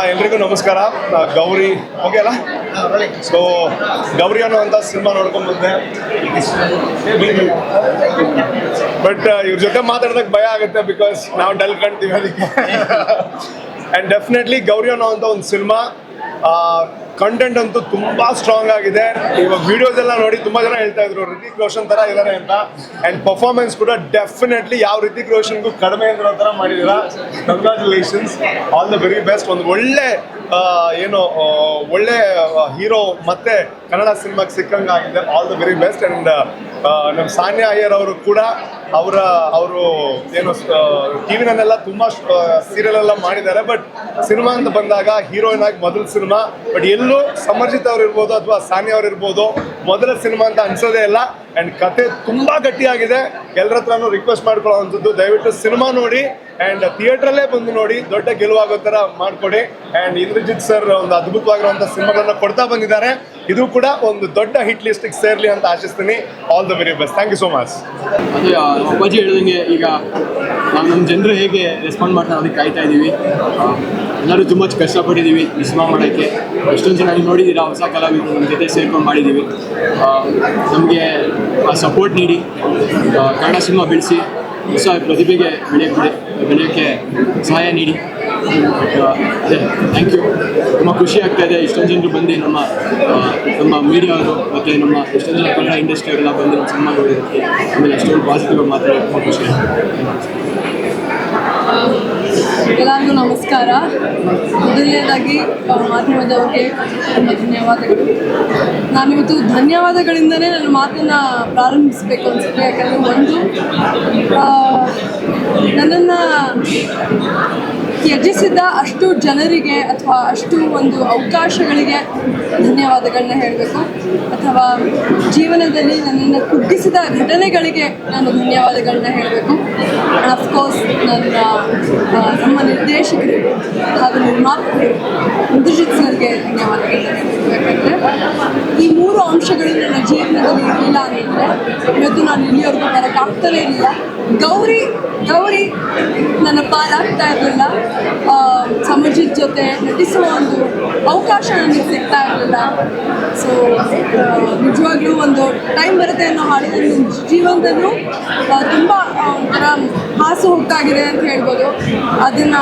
ಎಲ್ರಿಗೂ ನಮಸ್ಕಾರ. ಗೌರಿ ಓಕೆ ಅಲ್ಲ. ಸೊ ಗೌರಿ ಅನ್ನೋಂಥ ಸಿನಿಮಾ ನೋಡ್ಕೊಂಡ್ಬಂದೆ. ಬಟ್ ಇವ್ರ ಜೊತೆ ಮಾತಾಡೋದಕ್ಕೆ ಭಯ ಆಗುತ್ತೆ, ಬಿಕಾಸ್ ನಾವು ಡಲ್ ಕಾಣ್ತೀವಿ ಅದಕ್ಕೆ. ಆ್ಯಂಡ್ ಡೆಫಿನೆಟ್ಲಿ ಗೌರಿ ಅನ್ನೋಂಥ ಒಂದು ಸಿನಿಮಾ ಕಂಟೆಂಟ್ ಅಂತೂ ತುಂಬ ಸ್ಟ್ರಾಂಗ್ ಆಗಿದೆ. ಇವಾಗ ವಿಡಿಯೋಸ್ ಎಲ್ಲ ನೋಡಿ ತುಂಬ ಜನ ಹೇಳ್ತಾ ಇದ್ರು ರಿತಿಕ್ ರೋಷನ್ ಥರ ಇದ್ದಾರೆ ಅಂತ. ಆ್ಯಂಡ್ ಪರ್ಫಾರ್ಮೆನ್ಸ್ ಕೂಡ ಡೆಫಿನೆಟ್ಲಿ ಯಾವ ರಿತಿಕ್ ರೋಷನ್ಗೂ ಕಡಿಮೆ ಇರೋ ಥರ ಮಾಡಿದ್ದೀರಾ. Congratulations, all the very best. ಒಂದು ಒಳ್ಳೆ ಒಳ್ಳೆ ಹೀರೋ ಮತ್ತೆ ಕನ್ನಡ ಸಿನಿಮಾಗೆ ಸಿಕ್ಕಂಗಾಗಿದೆ. All the very best. And ನಮ್ಮ ಸಾನ್ಯಾ ಅಯ್ಯರ್ ಅವರು ಕೂಡ ಅವರು ಟಿವಿನಲ್ಲೆಲ್ಲ ತುಂಬ ಸೀರಿಯಲ್ ಎಲ್ಲ ಮಾಡಿದ್ದಾರೆ. ಬಟ್ ಸಿನಿಮಾ ಅಂತ ಬಂದಾಗ ಹೀರೋಯಿನ್ ಆಗಿ ಮೊದಲ ಸಿನಿಮಾ. ಬಟ್ ಎಲ್ಲೂ ಸಮರ್ಜಿತ್ ಅವ್ರು ಇರ್ಬೋದು ಅಥವಾ ಸಾನ್ಯಾ ಅವ್ರು ಇರ್ಬೋದು, ಮೊದಲ ಸಿನಿಮಾ ಅಂತ ಅನ್ಸೋದೇ ಇಲ್ಲ. ಆ್ಯಂಡ್ ಕತೆ ತುಂಬ ಗಟ್ಟಿಯಾಗಿದೆ. ಎಲ್ಲರ ಹತ್ರನೂ ರಿಕ್ವೆಸ್ಟ್ ಮಾಡ್ಕೊಳ್ಳೋವಂಥದ್ದು, ದಯವಿಟ್ಟು ಸಿನಿಮಾ ನೋಡಿ ಆ್ಯಂಡ್ ಥಿಯೇಟ್ರಲ್ಲೇ ಬಂದು ನೋಡಿ, ದೊಡ್ಡ ಗೆಲುವಾಗೋ ಥರ ಮಾಡಿಕೊಡಿ. ಆ್ಯಂಡ್ ಇಂದ್ರಜಿತ್ ಸರ್ ಒಂದು ಅದ್ಭುತವಾಗಿರುವಂಥ ಸಿನಿಮಾಗಳನ್ನ ಕೊಡ್ತಾ ಬಂದಿದ್ದಾರೆ. ಇದು ಕೂಡ ಒಂದು ದೊಡ್ಡ ಹಿಟ್ ಲಿಸ್ಟಿಗೆ ಸೇರಲಿ ಅಂತ ಆಶಿಸ್ತೀನಿ. All the very best. Thank you so much. ಅದೇ ಅಪ್ಪಾಜಿ ಹೇಳಿದಂಗೆ ಈಗ ನಾವು ನಮ್ಮ ಜನರು ಹೇಗೆ ರೆಸ್ಪಾಂಡ್ ಮಾಡ್ತಾರೆ ಅದಕ್ಕೆ ಕಾಯ್ತಾ ಇದ್ದೀವಿ. ಎಲ್ಲರೂ ತುಂಬ ಕಷ್ಟಪಟ್ಟಿದ್ದೀವಿ ಈ ಸಿನಿಮಾ ಮಾಡೋಕ್ಕೆ. ಎಷ್ಟೊಂದು ಜನ ನೀವು ನೋಡಿದ್ದೀರಾ, ಹೊಸ ಕಲಾವಿದರು ನಮ್ಮ ಜೊತೆ ಸೇರ್ಕೊಂಡು ಮಾಡಿದ್ದೀವಿ. ನಮಗೆ ಸಪೋರ್ಟ್ ನೀಡಿ ಕನ್ನಡ ಸಿನಿಮಾ ಬೆಳೆಸಿ ಹೊಸ ಪ್ರತಿಭೆಗೆ ಬೆಳೆಯೋಕ್ಕೆ ಸಹಾಯ ನೀಡಿ. ಅದೇ ಥ್ಯಾಂಕ್ ಯು. ತುಂಬ ಖುಷಿ ಆಗ್ತಾಯಿದೆ ಇಷ್ಟೊಂದು ಜನರು ಬಂದು ನಮ್ಮ ಮೀಡಿಯಾವರು ಮತ್ತು ನಮ್ಮ ಎಷ್ಟೊಂದು ಜನ ಕನ್ನಡ ಇಂಡಸ್ಟ್ರಿಯವರೆಲ್ಲ ಬಂದು ನಮ್ಮ ಸಿನಿಮಾ ನೋಡೋದಕ್ಕೆ, ಆಮೇಲೆ ಅಷ್ಟೊಂದು ಪಾಸಿಟಿವ್ ಮಾತಾಡೋಕ್ಕೆ ತುಂಬ ಖುಷಿ ಆಗ್ತದೆ. ಎಲ್ಲರಿಗೂ ನಮಸ್ಕಾರ. ಮೊದಲನೇದಾಗಿ ಮಾಧ್ಯಮದವ್ರಿಗೆ ತುಂಬ ಧನ್ಯವಾದಗಳು. ನಾನಿವತ್ತು ಧನ್ಯವಾದಗಳಿಂದಲೇ ನನ್ನ ಮಾತನ್ನು ಪ್ರಾರಂಭಿಸಬೇಕು ಅನಿಸುತ್ತೆ. ಯಾಕಂದರೆ ಒಂದು, ನನ್ನನ್ನು ತ್ಯಜಿಸಿದ ಅಷ್ಟು ಜನರಿಗೆ ಅಥವಾ ಅಷ್ಟು ಒಂದು ಅವಕಾಶಗಳಿಗೆ ಧನ್ಯವಾದಗಳನ್ನ ಹೇಳಬೇಕು, ಅಥವಾ ಜೀವನದಲ್ಲಿ ನನ್ನನ್ನು ಕುಗ್ಗಿಸಿದ ಘಟನೆಗಳಿಗೆ ನಾನು ಧನ್ಯವಾದಗಳನ್ನ ಹೇಳಬೇಕು. ಅಫ್ಕೋರ್ಸ್ ನಮ್ಮ ನಿರ್ದೇಶಕರು ಹಾಗೂ ನಿರ್ಮಾಪಕರು ಇಂದ್ರಜಿತ್ ಸರ್ಗೆ ಧನ್ಯವಾದಗಳನ್ನ ಹೇಳಬೇಕು. ಯಾಕಂದರೆ ಈ ಮೂರು ಅಂಶಗಳು ನನ್ನ ಜೀವನದಲ್ಲಿ ಇರಲಿಲ್ಲ ಅಂದರೆ ಇವತ್ತು ನಾನು ಇಲ್ಲಿವರೆಗೂ ಬರೋಕ್ಕಾಗ್ತಾನೇ ಇರಲಿಲ್ಲ. ಗೌರಿ ನನ್ನ ಪಾಲಾಗ್ತಾ ಇರಲಿಲ್ಲ. ಸಮರ್ಜಿತ್ ಜೊತೆ ನಟಿಸುವ ಒಂದು ಅವಕಾಶ ನನಗೆ ಸಿಗ್ತಾ ಇರಲಿಲ್ಲ. ಸೊ ನಿಜವಾಗ್ಲೂ ಒಂದು ಟೈಮ್ ಬರುತ್ತೆ ಅನ್ನೋ ಹಾಡು ನನ್ನ ಜೀವನದಲ್ಲೂ ತುಂಬ ಒಂಥರ ಹಾಸು ಹೊಕ್ಕಾಗಿದೆ ಅಂತ ಹೇಳ್ಬೋದು. ಅದನ್ನು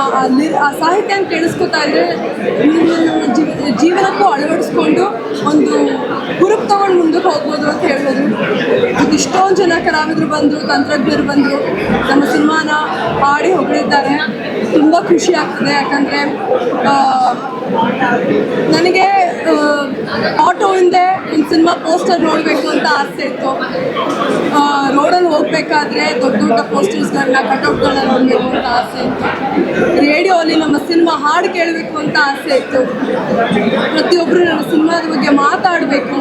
ಆ ಸಾಹಿತ್ಯನ ಕೇಳಿಸ್ಕೊತಾ ಇದ್ದರೆ ನನ್ನ ಜೀವನಕ್ಕೂ ಅಳವಡಿಸ್ಕೊಂಡು ಒಂದು ಹುರುಪು ತೊಗೊಂಡು ಮುಂದಕ್ಕೆ ಹೋಗ್ಬೋದು ಅಂತ ಹೇಳ್ಬೋದು. ಇಷ್ಟೊಂದು ಜನ ಕಲಾವಿದರು ಬಂದರು, ತಂತ್ರಜ್ಞರು ಬಂದರು, ನಮ್ಮ ಸಿನಿಮಾನ ಹಾಡಿ ಹೊಗಳಿದ್ದಾರೆ. ತುಂಬ ಖುಷಿ ಆಗ್ತದೆ. ಯಾಕಂದರೆ ನನಗೆ ಆಟೋ ಹಿಂದೆ ಒಂದು ಸಿನಿಮಾ ಪೋಸ್ಟರ್ ನೋಡಬೇಕು ಅಂತ ಆಸೆ ಇತ್ತು. ರೋಡಲ್ಲಿ ಹೋಗಬೇಕಾದ್ರೆ ದೊಡ್ಡ ಪೋಸ್ಟರ್ಸ್ಗಳನ್ನ, ಕಟೌಟ್ಗಳನ್ನ ನೋಡಬೇಕು ಅಂತ ಆಸೆ ಇತ್ತು. ರೇಡಿಯೋಲಿ ನಮ್ಮ ಸಿನಿಮಾ ಹಾಡು ಕೇಳಬೇಕು ಅಂತ ಆಸೆ ಇತ್ತು. ಪ್ರತಿಯೊಬ್ಬರು ನನ್ನ ಸಿನಿಮಾದ ಬಗ್ಗೆ ಮಾತಾಡಬೇಕು,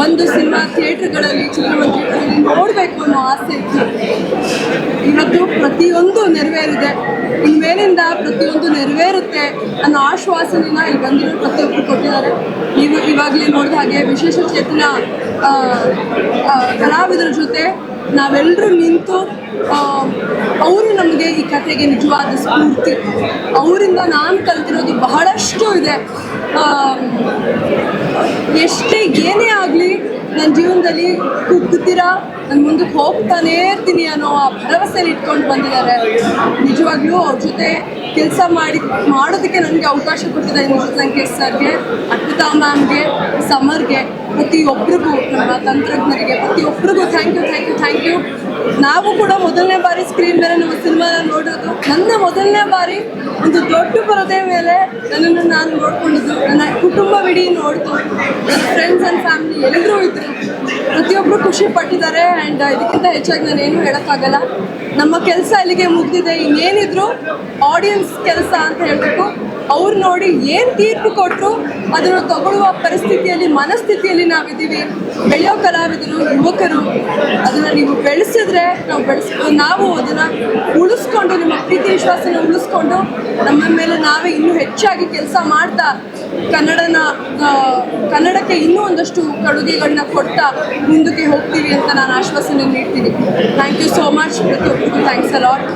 ಬಂದು ಸಿನಿಮಾ ಥಿಯೇಟ್ರ್ಗಳಲ್ಲಿ, ಚಿತ್ರಮಂದಿರಗಳಲ್ಲಿ ನೋಡಬೇಕು ಅನ್ನೋ ಆಸೆ ಇತ್ತು. ಇವತ್ತು ಪ್ರತಿಯೊಂದು ನೆರವೇರಿದೆ. ಇನ್ಮೇಲಿಂದ ಪ್ರತಿಯೊಂದು ನೆರವೇರುತ್ತೆ ಅನ್ನೋ ಆಶ್ವಾಸನೆನ ಇಲ್ಲಿ ಬಂದಿರೋ ಪ್ರತಿಯೊಬ್ಬರು ಕೊಟ್ಟಿದ್ದಾರೆ. ನೀವು ಇವಾಗಲೇ ನೋಡಿದ ಹಾಗೆ ವಿಶೇಷ ಚೇತನ ಕಲಾವಿದರ ಜೊತೆ ನಾವೆಲ್ಲರೂ ನಿಂತು ಅವರು ನಮಗೆ ಈ ಕಥೆಗೆ ನಿಜವಾದ ಸ್ಫೂರ್ತಿ. ಅವರಿಂದ ನಾನು ಕಲಿತಿರೋದು ಬಹಳಷ್ಟು ಇದೆ. ಏನೇ ಆಗಲಿ ನನ್ನ ಜೀವನದಲ್ಲಿ ಕುಗ್ಗುತ್ತೀರಾ, ನಾನು ಮುಂದಕ್ಕೆ ಹೋಗ್ತಾನೇ ಇರ್ತೀನಿ ಅನ್ನೋ ಆ ಭರವಸೆಯಲ್ಲಿ ಇಟ್ಕೊಂಡು ಬಂದಿದ್ದಾರೆ. ನಿಜವಾಗ್ಲೂ ಅವ್ರ ಜೊತೆ ಕೆಲಸ ಮಾಡೋದಕ್ಕೆ ನನಗೆ ಅವಕಾಶ ಕೊಟ್ಟಿದೆ ಇಂದ್ರಜಿತ್ ಲಂಕೇಶ್ ಸರ್ಗೆ, ಅರ್ಪಿತಾ ಮ್ಯಾಮ್ಗೆ, ಸಮರ್ಗೆ, ಪ್ರತಿಯೊಬ್ಬರಿಗೂ, ನಮ್ಮ ತಂತ್ರಜ್ಞರಿಗೆ ಪ್ರತಿಯೊಬ್ಬರಿಗೂ ಥ್ಯಾಂಕ್ ಯು. ನಾವು ಕೂಡ ಮೊದಲನೇ ಬಾರಿ ಸ್ಕ್ರೀನ್ ಮೇಲೆ ನಮ್ಮ ಸಿನಿಮಾನ ನೋಡೋದು. ನನ್ನ ಮೊದಲನೇ ಬಾರಿ ಒಂದು ದೊಡ್ಡ ಪರದೆ ಮೇಲೆ ನನ್ನನ್ನು ನಾನು ನೋಡ್ಕೊಂಡಿದ್ದು. ನನ್ನ ಕುಟುಂಬವಿಡೀ ನೋಡ್ತು, ನನ್ನ ಫ್ರೆಂಡ್ಸ್ ಆ್ಯಂಡ್ ಫ್ಯಾಮಿಲಿ ಎಲ್ಲರೂ ಇದ್ದರು. ಪ್ರತಿಯೊಬ್ಬರು ಖುಷಿ ಪಟ್ಟಿದ್ದಾರೆ. ಆ್ಯಂಡ್ ಇದಕ್ಕಿಂತ ಹೆಚ್ಚಾಗಿ ನಾನೇನು ಹೇಳೋಕ್ಕಾಗಲ್ಲ. ನಮ್ಮ ಕೆಲಸ ಇಲ್ಲಿಗೆ ಮುಗಿದಿದೆ. ಇನ್ನೇನಿದ್ರು ಆಡಿಯನ್ಸ್ ಕೆಲಸ ಅಂತ ಹೇಳಬೇಕು. ಅವ್ರು ನೋಡಿ ಏನು ತೀರ್ಪು ಕೊಟ್ಟರು ಅದನ್ನು ತಗೊಳ್ಳುವ ಪರಿಸ್ಥಿತಿಯಲ್ಲಿ, ಮನಸ್ಥಿತಿಯಲ್ಲಿ ನಾವಿದ್ದೀವಿ. ಬೆಳೆಯೋ ಕಲಾವಿದರು, ಯುವಕರು, ಅದನ್ನು ನೀವು ಬೆಳೆಸಿದ್ರೆ ನಾವು ಅದನ್ನು ಉಳಿಸ್ಕೊಂಡು, ನಿಮ್ಮ ಪ್ರೀತಿ ವಿಶ್ವಾಸನ ಉಳಿಸ್ಕೊಂಡು ನಮ್ಮ ಮೇಲೆ ನಾವೇ ಇನ್ನೂ ಹೆಚ್ಚಾಗಿ ಕೆಲಸ ಮಾಡ್ತಾ ಕನ್ನಡಕ್ಕೆ ಇನ್ನೂ ಒಂದಷ್ಟು ಕೊಡುಗೆಗಳನ್ನ ಕೊಡ್ತಾ ಮುಂದಕ್ಕೆ ಹೋಗ್ತೀವಿ ಅಂತ ನಾನು ಆಶ್ವಾಸನೆ ನೀಡ್ತೀನಿ. Thank you so much. ಪ್ರತಿಯೊಬ್ಬರಿಗೂ ಥ್ಯಾಂಕ್ಸ್ ಅ ಲಾಟ್.